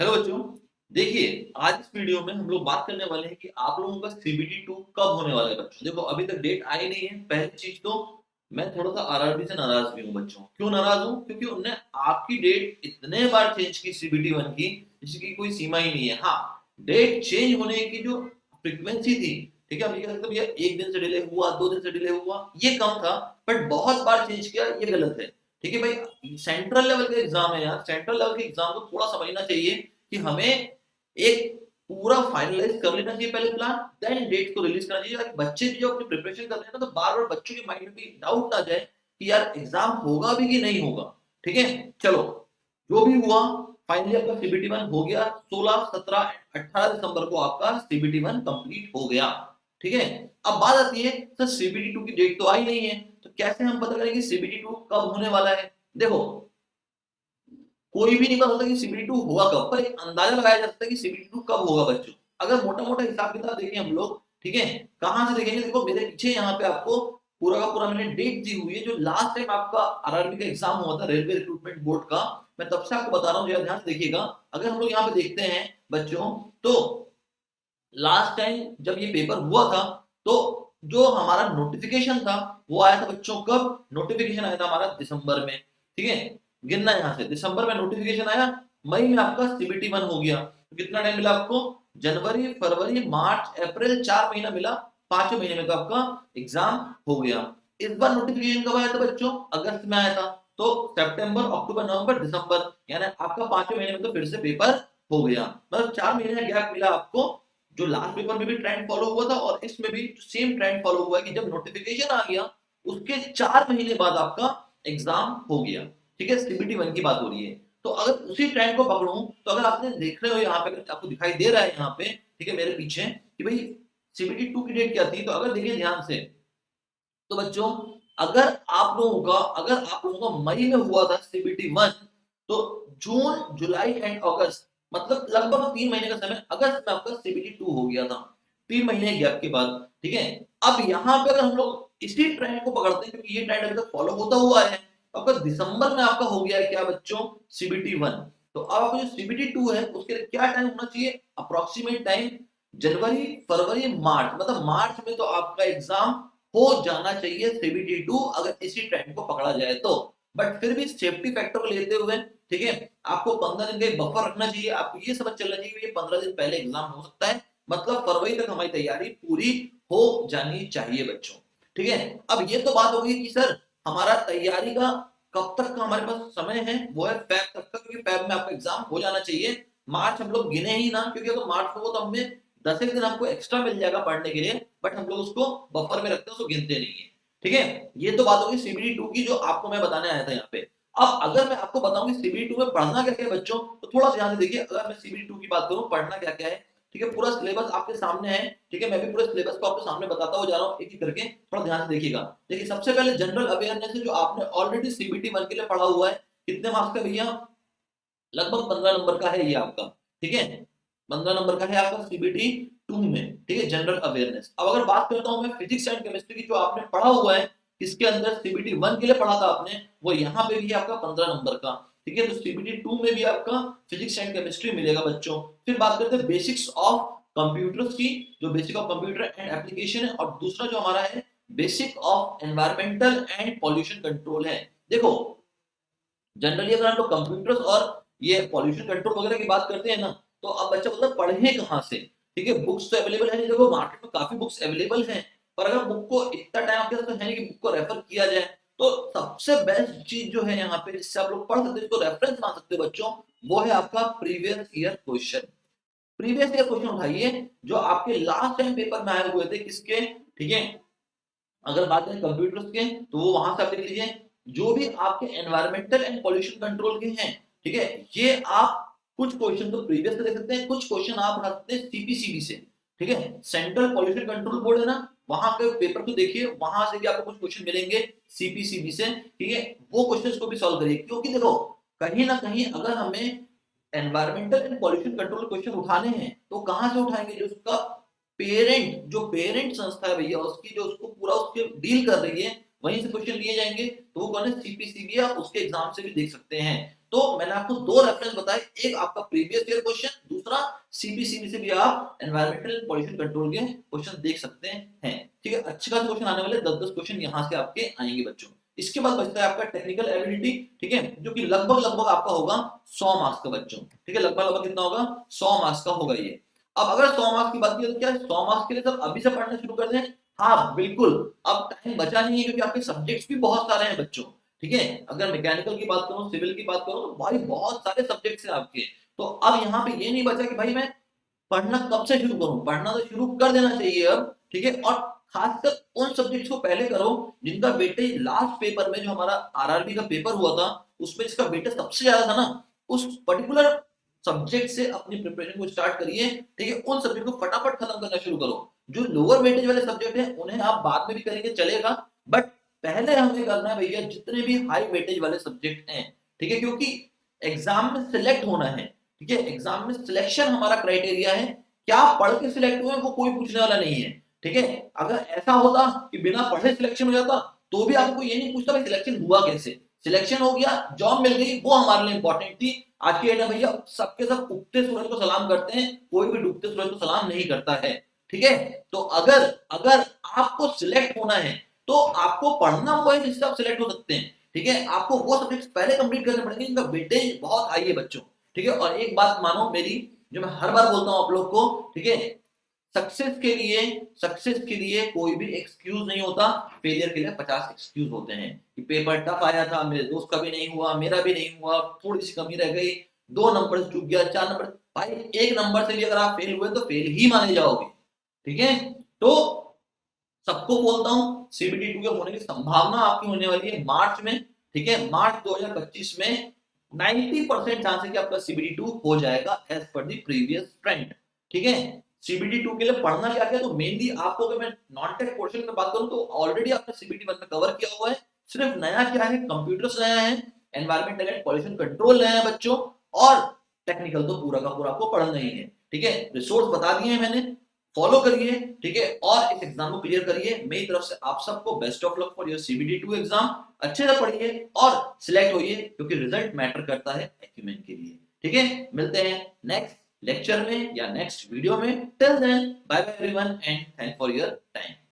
Hello बच्चों, देखिए आज इस वीडियो में हम लोग बात करने वाले हैं कि आप लोगों का सीबीटी 2 कब होने वाला है। बच्चों देखो, अभी तक डेट आई नहीं है। पहली चीज तो मैं थोड़ा सा आरआरबी से नाराज भी हूँ। बच्चों क्यों नाराज हूँ? क्योंकि उन्होंने आपकी डेट इतने बार चेंज की सीबीटी 1 की, जिसकी कोई सीमा ही नहीं है। हाँ, डेट चेंज होने की जो फ्रीक्वेंसी थी, ठीक है, हम ये कह सकते हैं भैया एक दिन से डिले हुआ, 2 दिन से डिले हुआ, ये कम था। बट बहुत बार चेंज किया, ये गलत है। ठीक है भाई, सेंट्रल लेवल का एग्जाम है यार, सेंट्रल लेवल के एग्जाम को थोड़ा समझना चाहिए कि हमें एक पूरा फाइनलाइज कर लेना चाहिए पहले प्लान, देन डेट को रिलीज करना चाहिए, ताकि बच्चे भी जो अपनी प्रिपरेशन कर रहे हैं ना, तो बार बार बच्चों के माइंड में भी डाउट ना जाए कि यार एग्जाम होगा भी कि नहीं होगा। ठीक है, चलो जो भी हुआ, फाइनली आपका सीबीटी 1 हो गया। 16 17 18 दिसंबर को आपका सीबीटी 1 कंप्लीट हो गया। ठीक है, अब बात आती है सर सीबीटी 2 की डेट तो आई नहीं है, तो कैसे हम पता करें कि सीबीटी 2 कब होने वाला है? देखो, कोई भी नहीं बता सकता कि सीबीटी 2 होगा कब, पर एक अंदाजा लगाया जा सकता है कि सीबीटी 2 कब होगा। बच्चों अगर मोटा मोटा हिसाब किताब देखें हम लोग, ठीक है, कहां से देखेंगे? देखो मेरे पीछे यहाँ पे आपको पूरा का पूरा मैंने डेट दी हुई है, जो लास्ट टाइम आपका आरआरबी का एग्जाम हुआ था, रेलवे रिक्रूटमेंट बोर्ड का। मैं तब से आपको बता रहा हूँ, जरा ध्यान से देखिएगा। अगर हम लोग यहाँ पे देखते हैं बच्चों, तो लास्ट टाइम जब ये पेपर हुआ था, तो जो हमारा नोटिफिकेशन था वो आया था बच्चों कब? नोटिफिकेशन आया था हमारा दिसंबर में। ठीक है, गिनना यहां से, दिसंबर में नोटिफिकेशन आया, मई में आपका सीबीटी 1 हो गया। तो कितना टाइम मिला आपको? जनवरी फरवरी मार्च अप्रैल, 4 महीना मिला। 5वें महीने में तो आपका एग्जाम हो गया। इस बार नोटिफिकेशन कब आया था बच्चों? अगस्त में आया था। तो सितंबर अक्टूबर नवंबर दिसंबर, यानी आपका 5वें महीने में तो फिर से पेपर हो गया। मतलब 4 महीने का गैप मिला आपको। जो लास्ट पेपर में भी ट्रेंड फॉलो हुआ था और इसमें भी सेम ट्रेंड फॉलो हुआ है कि जब नोटिफिकेशन आ गया, उसके 4 महीने बाद आपका एग्जाम हो गया। ठीक है, सीबीटी 1 की बात हो रही है। तो अगर उसी ट्रेंड को पकड़ूं, तो अगर आपने देख रहे हो यहाँ पे, आपको दिखाई दे रहा है यहाँ पे, ठीक है, मेरे पीछे, कि भाई सीबीटी 2 की डेट क्या थी, तो अगर देखिए ध्यान से, तो बच्चों अगर आप लोगों का मई में हुआ था सीबीटी 1, तो जून जुलाई एंड अगस्त, मतलब लगभग 3 महीने का समय, अगस्त में आपका सीबीटी 2 हो गया था, 3 महीने गैप के बाद। ठीक है, अब यहाँ पे अगर हम लोग इसी ट्रेंड को पकड़ते हैं, क्योंकि ये ट्रेंड अभी तक फॉलो होता हुआ है, तो आपका दिसंबर में आपका हो गया है क्या बच्चों? सीबीटी 1। तो अब आपका जो सीबीटी 2 है, उसके लिए क्या टाइम होना चाहिए? अप्रोक्सीमेट टाइम जनवरी फरवरी मार्च, मतलब मार्च में तो आपका एग्जाम हो जाना चाहिए सीबीटी 2, अगर इसी ट्रेंड को पकड़ा जाए तो। बट फिर भी सेफ्टी फैक्टर को लेते हुए, ठीक है, आपको 15 दिन का एक बफर रखना चाहिए। आपको ये समझ चलना चाहिए कि ये 15 दिन पहले एग्जाम हो सकता है, मतलब फरवरी तक हमारी तैयारी पूरी हो जानी चाहिए बच्चों। ठीक है, अब ये तो बात हो गई कि सर हमारा तैयारी का कब तक का हमारे पास समय है, वो है फैब तक का, क्योंकि फैब में आपका एग्जाम हो जाना चाहिए। मार्च हम लोग गिने ही ना, क्योंकि अगर मार्च में हो तो हमें 10 एक दिन हमको एक्स्ट्रा मिल जाएगा पढ़ने के लिए, बट हम लोग उसको बफर में रखते हैं, उसको गिनते नहीं है। ठीक है, ये तो बात होगी सीबीटी 2 की, जो आपको मैं बताने आया था यहाँ पे। अब अगर मैं आपको बताऊं कि सीबीटी 2 में पढ़ना क्या क्या है बच्चों, तो थोड़ा ध्यान से देखिए। अगर मैं सीबीटी 2 की बात करूं, पढ़ना क्या क्या है, ठीक है, पूरा सिलेबस आपके सामने है। ठीक है, मैं भी पूरे सिलेबस को आपके सामने बताता हुआ जा रहा हूँ एक एक करके, थोड़ा ध्यान से देखिएगा। देखिए, सबसे पहले जनरल अवेयरनेस है, जो आपने ऑलरेडी सीबीटी 1 के लिए पढ़ा हुआ है। कितने मार्क्स का भैया? लगभग 15 नंबर का है ये आपका। ठीक है, 15 नंबर का है आपका सीबीटी 2 में। ठीक है, जनरल अवेयरनेस। अब अगर बात करता हूं मैं फिजिक्स एंड केमिस्ट्री की, जो आपने पढ़ा हुआ है, किसके अंदर? सीबीटी 1 के लिए पढ़ा था आपने, वो यहाँ पे भी है आपका 15 नंबर का। ठीक है, तो सीबीटी 2 में भी आपका फिजिक्स एंड केमिस्ट्री मिलेगा बच्चों। फिर बात करते हैं बेसिक्स ऑफ कंप्यूटर्स की, जो basic of computer and application है, और दूसरा जो हमारा है basic of environmental and pollution control है। देखो, जनरली अगर हम लोग कंप्यूटर्स और ये पॉल्यूशन कंट्रोल वगैरह की बात करते हैं ना, तो अब बच्चा बोलता है पढ़े कहाँ से? ठीक है, बुक्स तो अवेलेबल है नहीं, देखो मार्केट में काफी बुक्स अवेलेबल हैं, पर अगर बुक को इतना टाइम आपके पास तो है नहीं कि बुक को रेफर किया जाए, तो सबसे बेस्ट चीज जो है यहाँ पे, जिससे आप लोग पढ़ सकते हो, इसको रेफरेंस मान सकते हो बच्चों, वो है आपका previous year question. Previous year question उठाइए, जो आपके लास्ट टाइम पेपर में आए हुए थे, किसके? ठीक है, अगर बात करें कंप्यूटर्स के, तो वो वहां से आप लिख लीजिए। जो भी आपके एनवायरमेंटल एंड पॉल्यूशन कंट्रोल के हैं, ठीक है, ये आप कुछ क्वेश्चन तो प्रीवियस से देख सकते हैं, कुछ क्वेश्चन आप उठा सकते हैं सीपीसीबी से। ठीक है, सेंट्रल पॉल्यूशन कंट्रोल बोर्ड है ना, वहां के पेपर को देखिए, वहां से भी आपको कुछ क्वेश्चन मिलेंगे सीपीसीबी से। ठीक है, वो क्वेश्चंस को भी सॉल्व करिए, क्योंकि देखो कहीं ना कहीं अगर हमें environmental and pollution control question उठाने हैं, तो कहां से उठाएंगे? जो उसका जो पेरेंट संस्था है भैया, उसकी जो उसको पूरा उसके डील कर रही है, वहीं से क्वेश्चन लिए जाएंगे। तो वो कौन है? सीपीसीबी, आप उसके एग्जाम से भी देख सकते हैं। तो मैंने आपको दो रेफरेंस बताए, एक आपका प्रीवियस ईयर क्वेश्चन, दूसरा सीबीसीबी से भी आप एनवायरमेंटल पॉल्यूशन कंट्रोल के क्वेश्चन देख सकते हैं। ठीक है, अच्छे खासे क्वेश्चन आने वाले, 10-10 क्वेश्चन यहाँ से आपके आएंगे बच्चों। इसके बाद बचता है आपका टेक्निकल एबिलिटी, ठीक है, जो कि लगभग लगभग आपका होगा 100 मार्क्स का बच्चों। ठीक है, लगभग लगभग कितना होगा, 100 मार्क्स का होगा ये। अब अगर 100 मार्क्स की बात की तो क्या 100 मार्क्स के लिए सब अभी से पढ़ना शुरू कर दें? हाँ बिल्कुल, अब टाइम बचा नहीं है, क्योंकि आपके सब्जेक्ट्स भी बहुत सारे हैं बच्चों। ठीक है, अगर मैकेनिकल की बात करूं, सिविल की बात करूं, तो भाई बहुत सारे सब्जेक्ट्स हैं आपके। तो अब यहाँ पे ये नहीं बचा कि भाई मैं पढ़ना कब से शुरू करूं, पढ़ना तो शुरू कर देना चाहिए अब। ठीक है, और खासकर उन सब्जेक्ट्स को पहले करो जिनका वेटेज लास्ट पेपर में, जो हमारा आरआरबी का पेपर हुआ था, उसमें जिसका वेटेज सबसे ज्यादा था ना, उस पर्टिकुलर सब्जेक्ट से अपनी प्रिपरेशन को स्टार्ट करिए। ठीक है, उन सब्जेक्ट को फटाफट खत्म करना शुरू करो। जो लोअर वेटेज वाले सब्जेक्ट हैं उन्हें आप बाद में भी करेंगे चलेगा, बट पहले हमें करना है भैया जितने भी हाई वेटेज वाले सब्जेक्ट हैं। ठीक है, क्योंकि एग्जाम में सिलेक्ट होना है। ठीक है, एग्जाम में सिलेक्शन हमारा क्राइटेरिया है, क्या पढ़ के सिलेक्ट हुए वो कोई पूछने वाला नहीं है। ठीक है, अगर ऐसा होता कि बिना पढ़े सिलेक्शन हो जाता, तो भी आपको ये नहीं पूछता भाई सिलेक्शन हुआ कैसे, सिलेक्शन हो गया, जॉब मिल गई, वो हमारे लिए इंपॉर्टेंट थी। आज की डेट में भैया सबके सब उगते सूरज को सलाम करते हैं, कोई भी डूबते सूरज को सलाम नहीं करता है। ठीक है, तो अगर अगर आपको सिलेक्ट होना है तो आपको पढ़ना वो है जिससे आप सिलेक्ट हो सकते हैं। ठीक है, आपको वो सब्जेक्ट पहले कंप्लीट करने पड़ेंगे जिनका वेटेज बहुत हाई है बच्चों। ठीक है, और एक बात मानो मेरी, जो मैं हर बार बोलता हूं आप लोग को, ठीक है, सक्सेस के लिए कोई भी एक्सक्यूज नहीं होता, फेलियर के लिए 50 एक्सक्यूज होते हैं। कि पेपर टफ आया था, मेरे दोस्त का भी नहीं हुआ, मेरा भी नहीं हुआ, थोड़ी सी कमी रह गई, 2 नंबर चूक गया, 4 नंबर, भाई 1 नंबर से भी अगर आप फेल हुए तो फेल ही माने जाओगे। ठीक है, तो सबको बोलता हूं सीबीटी 2 के होने की संभावना आपकी होने वाली है मार्च में। ठीक है, मार्च 2025 में 90% चांस है कि आपका सीबीटी 2 हो जाएगा as per the previous trend. ठीक है, सीबीटी 2 के लिए पढ़ना क्या क्या, तो मेनली आपको, अगर मैं नॉन टेक पोर्शन में बात करूं तो ऑलरेडी आपने सीबीटी 1 में कवर किया हुआ है। सिर्फ नया क्या है, कंप्यूटर्स नया है, एनवायरमेंटल एंड पॉल्यूशन कंट्रोल नया है बच्चों, और टेक्निकल तो पूरा का पूरा आपको पढ़ना ही है। ठीक है, रिसोर्स बता दिए हैं मैंने, फॉलो करिए। ठीक है, और इस एग्जाम को क्लियर करिए। मेरी तरफ से आप सबको best of luck for your CBT 2 exam. अच्छे से पढ़िए और सिलेक्ट होइए, क्योंकि रिजल्ट मैटर करता है एक्यूमेंट के लिए। ठीक है, मिलते हैं नेक्स्ट लेक्चर में या नेक्स्ट वीडियो में। Till then bye bye everyone and thank for your time.